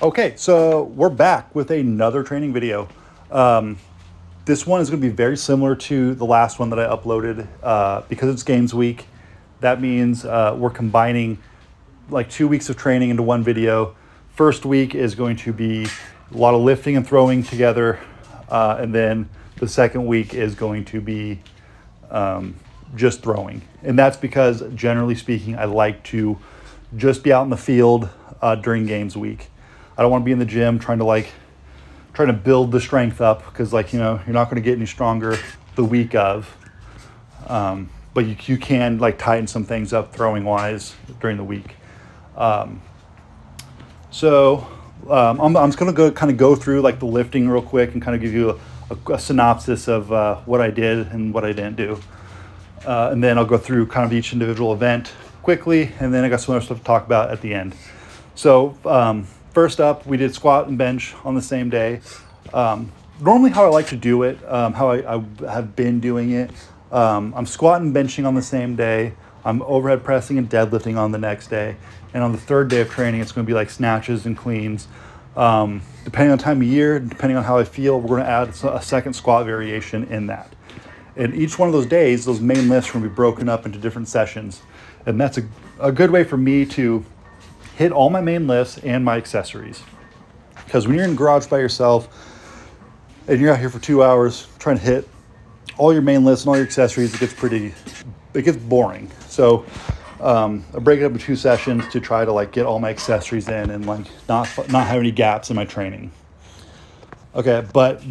Okay, so we're back with another training video. This one is going to be very similar to the last one that I uploaded because it's games week. That means we're combining like 2 weeks of training into one video. First week is going to be a lot of lifting and throwing together, and then the second week is going to be just throwing. And that's because, generally speaking, I like to just be out in the field during games week. I don't want to be in the gym trying to build the strength up because, you're not going to get any stronger the week of. But you can tighten some things up throwing wise during the week. I'm just going to go through the lifting real quick and kind of give you a synopsis of what I did and what I didn't do. And then I'll go through kind of each individual event quickly, and then I got some other stuff to talk about at the end. So first up, we did squat and bench on the same day. Normally how I like to do it, how I have been doing it, I'm squatting and benching on the same day. I'm overhead pressing and deadlifting on the next day. And on the third day of training, it's going to be like snatches and cleans. Depending on time of year, depending on how I feel, we're going to add a second squat variation in that. And each one of those days, those main lifts are going to be broken up into different sessions. And that's a good way for me to hit all my main lifts and my accessories. Because when you're in the garage by yourself and you're out here for 2 hours trying to hit all your main lifts and all your accessories, it gets boring. So I break it up into 2 sessions to try to get all my accessories in and not have any gaps in my training. Okay, but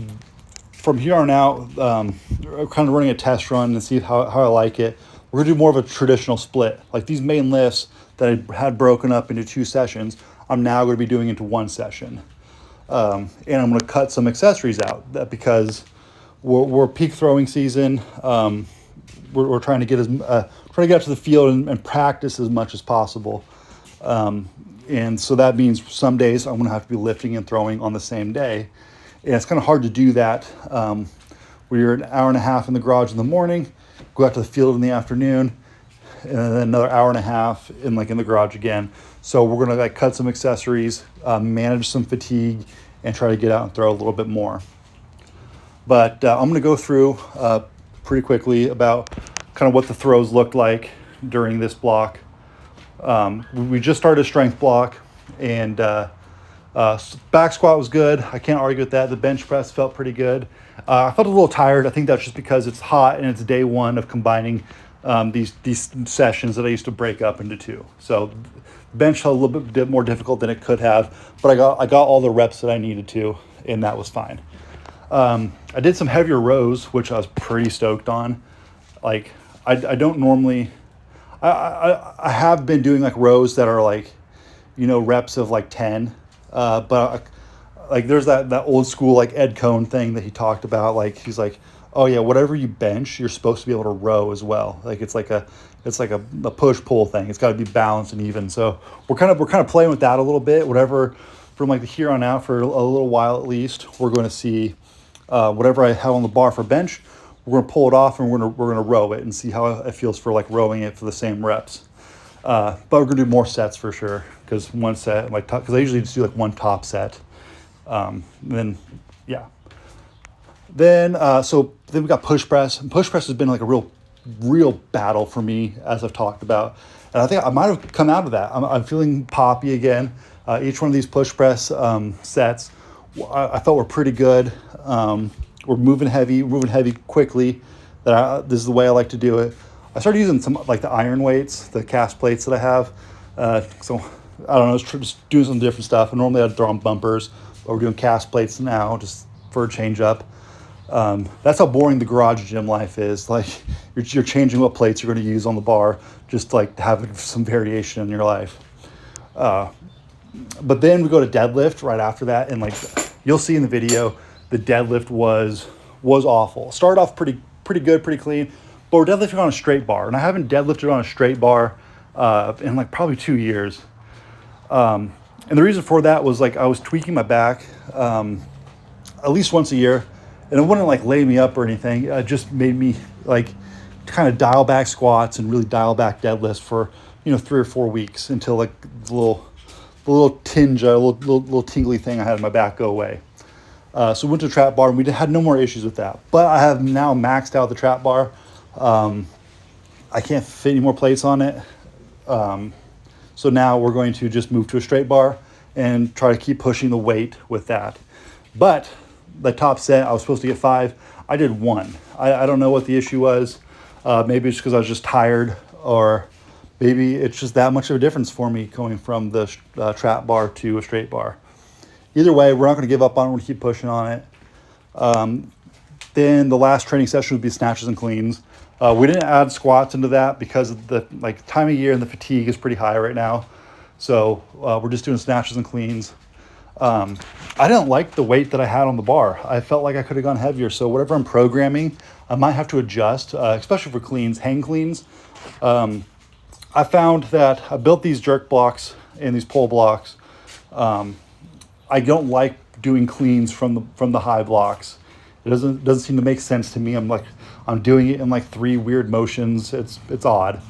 from here on out, we're kind of running a test run and see how I like it. We're gonna do more of a traditional split. Like these main lifts that I had broken up into 2 sessions, I'm now going to be doing into 1 session. And I'm going to cut some accessories out because we're peak throwing season. We're trying to get out to the field and practice as much as possible. And so that means some days I'm going to have to be lifting and throwing on the same day. And it's kind of hard to do that. We're an hour and a half in the garage in the morning, go out to the field in the afternoon, and then another hour and a half in the garage again. So we're gonna cut some accessories, manage some fatigue, and try to get out and throw a little bit more. But I'm gonna go through pretty quickly about kind of what the throws looked like during this block. We just started a strength block, and back squat was good. I can't argue with that. The bench press felt pretty good. I felt a little tired. I think that's just because it's hot and it's day one of combining these sessions that I used to break up into 2. So bench felt a little bit more difficult than it could have, but I got all the reps that I needed to, and that was fine. I did some heavier rows, which I was pretty stoked on. I don't normally, I have been doing rows that are reps of 10, but there's that old school Ed Cohn thing that he talked about. He's like, oh yeah, whatever you bench, you're supposed to be able to row as well. It's like a push pull thing. It's got to be balanced and even. So we're kind of playing with that a little bit. Whatever from the here on out for a little while at least, we're going to see whatever I have on the bar for bench. We're going to pull it off and we're going to row it and see how it feels for rowing it for the same reps. But we're going to do more sets for sure because one set because I usually just do 1 top set. Then we got push press. And push press has been a real battle for me, as I've talked about. And I think I might have come out of that. I'm feeling poppy again. Each one of these push press sets, I felt were pretty good. We're moving heavy quickly. This is the way I like to do it. I started using some the iron weights, the cast plates that I have. So I don't know, just doing some different stuff. And normally I'd throw on bumpers, but we're doing cast plates now just for a change up. That's how boring the garage gym life is. You're changing what plates you're going to use on the bar, just to have some variation in your life. But then we go to deadlift right after that, and you'll see in the video, the deadlift was awful. Started off pretty good, pretty clean, but we're deadlifting on a straight bar, and I haven't deadlifted on a straight bar in probably 2 years. And the reason for that was I was tweaking my back at least once a year. And it wouldn't lay me up or anything. It just made me kind of dial back squats and really dial back deadlifts for 3 or 4 weeks until the the little tinge, little tingly thing I had in my back go away. So we went to the trap bar and we had no more issues with that. But I have now maxed out the trap bar. I can't fit any more plates on it. So now we're going to just move to a straight bar and try to keep pushing the weight with that. But the top set, I was supposed to get 5. I did 1. I don't know what the issue was. Maybe it's because I was just tired, or maybe it's just that much of a difference for me going from the trap bar to a straight bar. Either way, we're not going to give up on it. We're going to keep pushing on it. Then the last training session would be snatches and cleans. We didn't add squats into that because of the time of year and the fatigue is pretty high right now. So we're just doing snatches and cleans. I didn't like the weight that I had on the bar. I felt like I could have gone heavier. So whatever I'm programming, I might have to adjust, especially for cleans, hang cleans. I found that I built these jerk blocks and these pull blocks. I don't like doing cleans from the high blocks. It doesn't seem to make sense to me. I'm doing it in 3 weird motions. It's odd.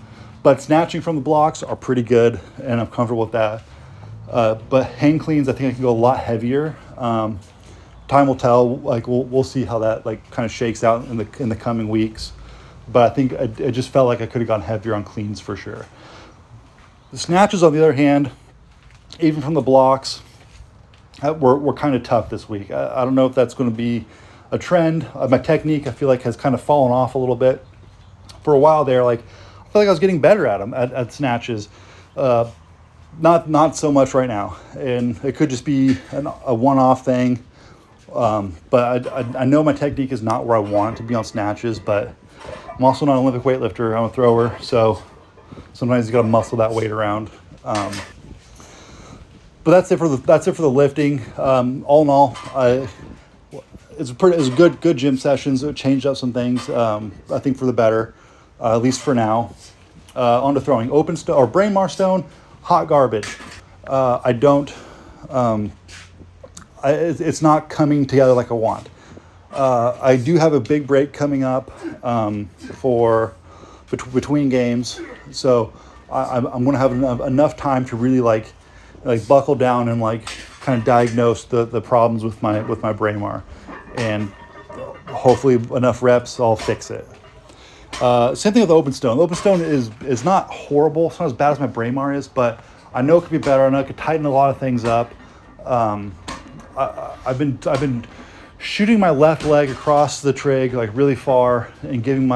But snatching from the blocks are pretty good, and I'm comfortable with that. But hang cleans, I think I can go a lot heavier. Time will tell. We'll see how that kind of shakes out in the coming weeks. But I think I just felt like I could have gone heavier on cleans for sure. The snatches, on the other hand, even from the blocks, were kind of tough this week. I don't know if that's going to be a trend. My technique, I feel like, has kind of fallen off a little bit. For a while there, I feel like I was getting better at them, at snatches. Not so much right now. And it could just be a one-off thing. But I know my technique is not where I want it to be on snatches, but I'm also not an Olympic weightlifter. I'm a thrower, so sometimes you got to muscle that weight around. But that's it for the lifting. All in all, it's good gym sessions. It changed up some things. I think for the better, at least for now. On to throwing. Open stone or brain mar stone, hot garbage. I don't. It's not coming together like I want. I do have a big break coming up for between games, so I'm going to have enough time to really buckle down and kind of diagnose the problems with my brain mar, and hopefully enough reps, I'll fix it. Same thing with the open stone. The open stone is not horrible. It's not as bad as my brain mar is, but I know it could be better. I know it could tighten a lot of things up. I've been shooting my left leg across the trig really far and giving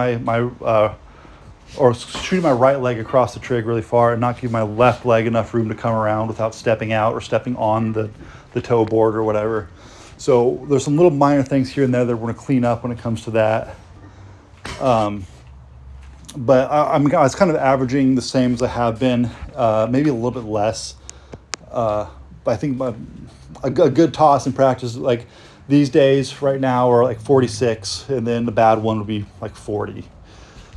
or shooting my right leg across the trig really far and not giving my left leg enough room to come around without stepping out or stepping on the toe board or whatever. So there's some little minor things here and there that we're going to clean up when it comes to that. But I was kind of averaging the same as I have been, maybe a little bit less. But I think a good toss in practice, these days right now, are 46, and then the bad one would be 40.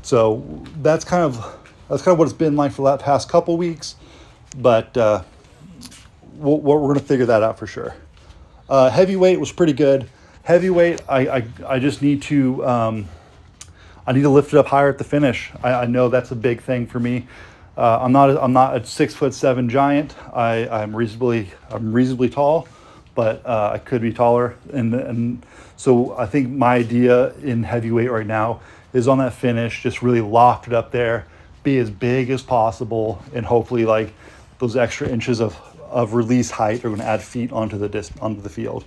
So that's kind of what it's been like for the past couple weeks. But we're going to figure that out for sure. Heavyweight was pretty good. Heavyweight, I just need to I need to lift it up higher at the finish. I know that's a big thing for me. I'm not a 6'7" giant. I'm reasonably tall, but I could be taller. And so I think my idea in heavyweight right now is on that finish, just really loft it up there, be as big as possible, and hopefully those extra inches of release height are going to add feet onto the field.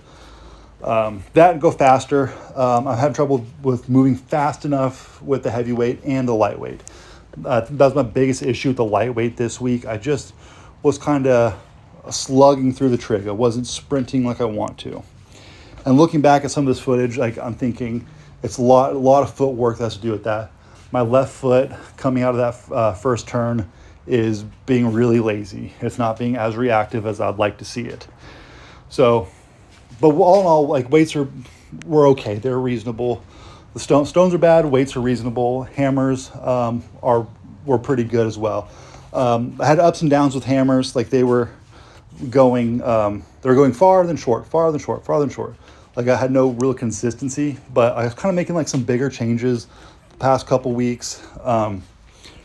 That and go faster. I'm having trouble with moving fast enough with the heavyweight and the lightweight. That was my biggest issue with the lightweight this week. I just was kind of slugging through the trig. I wasn't sprinting like I want to. And looking back at some of this footage, I'm thinking it's a lot of footwork that has to do with that. My left foot coming out of that first turn is being really lazy. It's not being as reactive as I'd like to see it. So, but all in all, weights were okay. They're reasonable. The stones are bad. Weights are reasonable. Hammers were pretty good as well. I had ups and downs with hammers. They were going far then short, far then short, far then short. I had no real consistency, but I was kind of making some bigger changes the past couple weeks.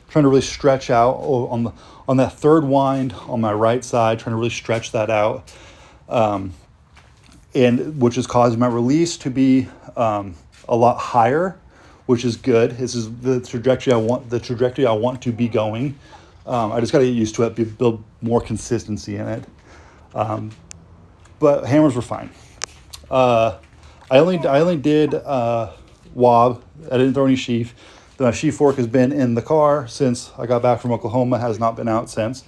trying to really stretch out on that third wind on my right side, trying to really stretch that out, and which is causing my release to be a lot higher, which is good. This is the trajectory I want. The trajectory I want to be going. I just got to get used to it, build more consistency in it. But hammers were fine. I only did wob. I didn't throw any sheaf. The sheaf fork has been in the car since I got back from Oklahoma. Has not been out since.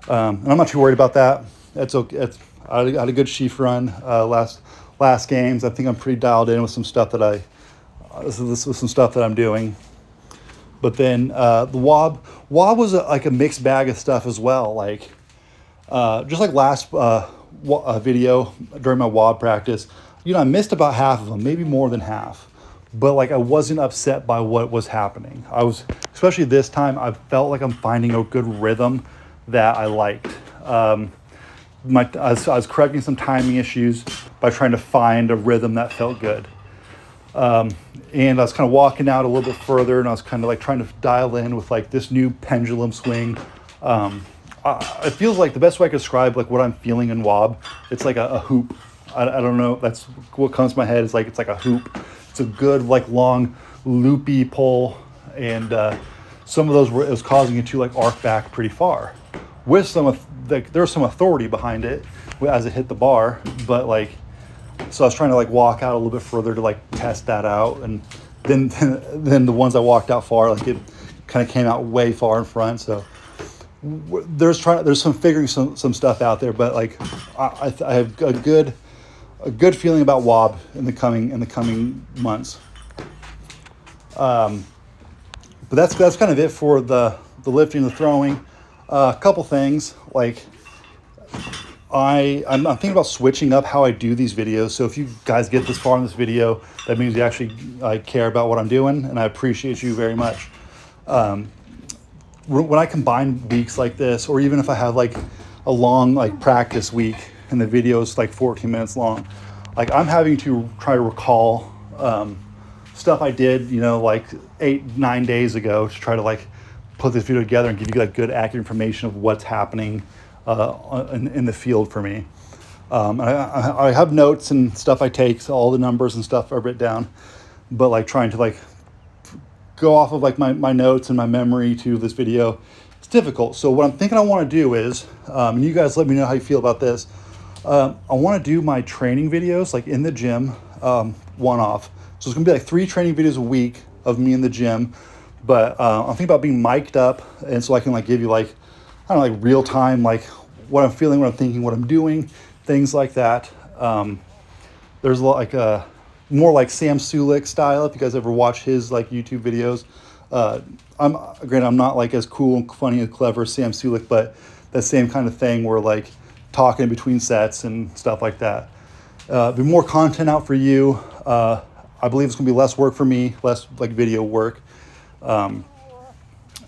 And I'm not too worried about that. That's okay. I had a good sheaf run last games. I think I'm pretty dialed in with some stuff that I'm doing. But then the wob was like a mixed bag of stuff as well. Like just like last video during my wob practice, I missed about half of them, maybe more than half. But like I wasn't upset by what was happening. Especially this time, I felt like I'm finding a good rhythm that I liked. I was correcting some timing issues by trying to find a rhythm that felt good. And I was kind of walking out a little bit further, and I was kind of like trying to dial in with like this new pendulum swing. It feels like the best way I could describe like what I'm feeling in wob. It's like a hoop. I don't know. That's what comes to my head. It's like a hoop. It's a good like long loopy pull, and some of those it was causing it to like arc back pretty far. With there's some authority behind it as it hit the bar, but like. So I was trying to like walk out a little bit further to like test that out, and then the ones I walked out far, like it kind of came out way far in front. So there's some figuring some stuff out there, but like I have a good feeling about wob in the coming months. But that's kind of it for the lifting, the throwing. A couple things like. I'm thinking about switching up how I do these videos. So if you guys get this far in this video, that means you actually care about what I'm doing, and I appreciate you very much. When I combine weeks like this, or even if I have like a long like practice week and the video is like 14 minutes long, like I'm having to try to recall stuff I did, like 8-9 days ago to try to like put this video together and give you like good accurate information of what's happening in the field for me. I have notes and stuff I take, so all the numbers and stuff are written down, but like trying to like go off of like my notes and my memory to this video, it's difficult. So what I'm thinking I want to do is, and you guys let me know how you feel about this. I want to do my training videos like in the gym, one-off. So it's gonna be like 3 training videos a week of me in the gym, but I'm thinking about being mic'd up, and so I can like give you like, I don't know, like real time, like what I'm feeling, what I'm thinking, what I'm doing, things like that. There's a lot like more like Sam Sulik style. If you guys ever watch his like YouTube videos, I'm not like as cool and funny and clever as Sam Sulik, but that same kind of thing where like talking in between sets and stuff like that. Be more content out for you. I believe it's gonna be less work for me, less like video work. And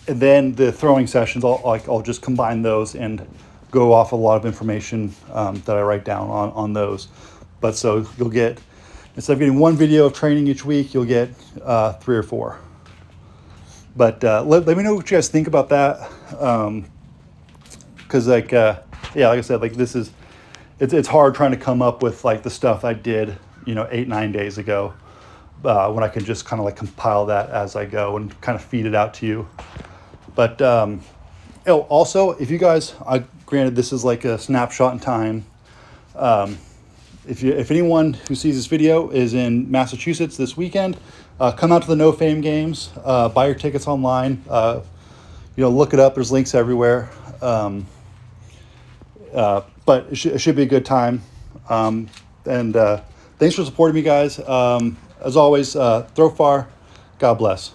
then the throwing sessions, I'll just combine those and go off a lot of information that I write down on those. But so you'll get, instead of getting 1 video of training each week, you'll get 3 or 4. But let me know what you guys think about that. Because like I said, like it's hard trying to come up with like the stuff I did 8-9 days ago, when I can just kind of like compile that as I go and kind of feed it out to you. But also, if you guys, granted this is like a snapshot in time. If anyone who sees this video is in Massachusetts this weekend, come out to the No Fame games. Buy your tickets online. Look it up. There's links everywhere. But it should be a good time. And thanks for supporting me, guys. As always, throw far. God bless.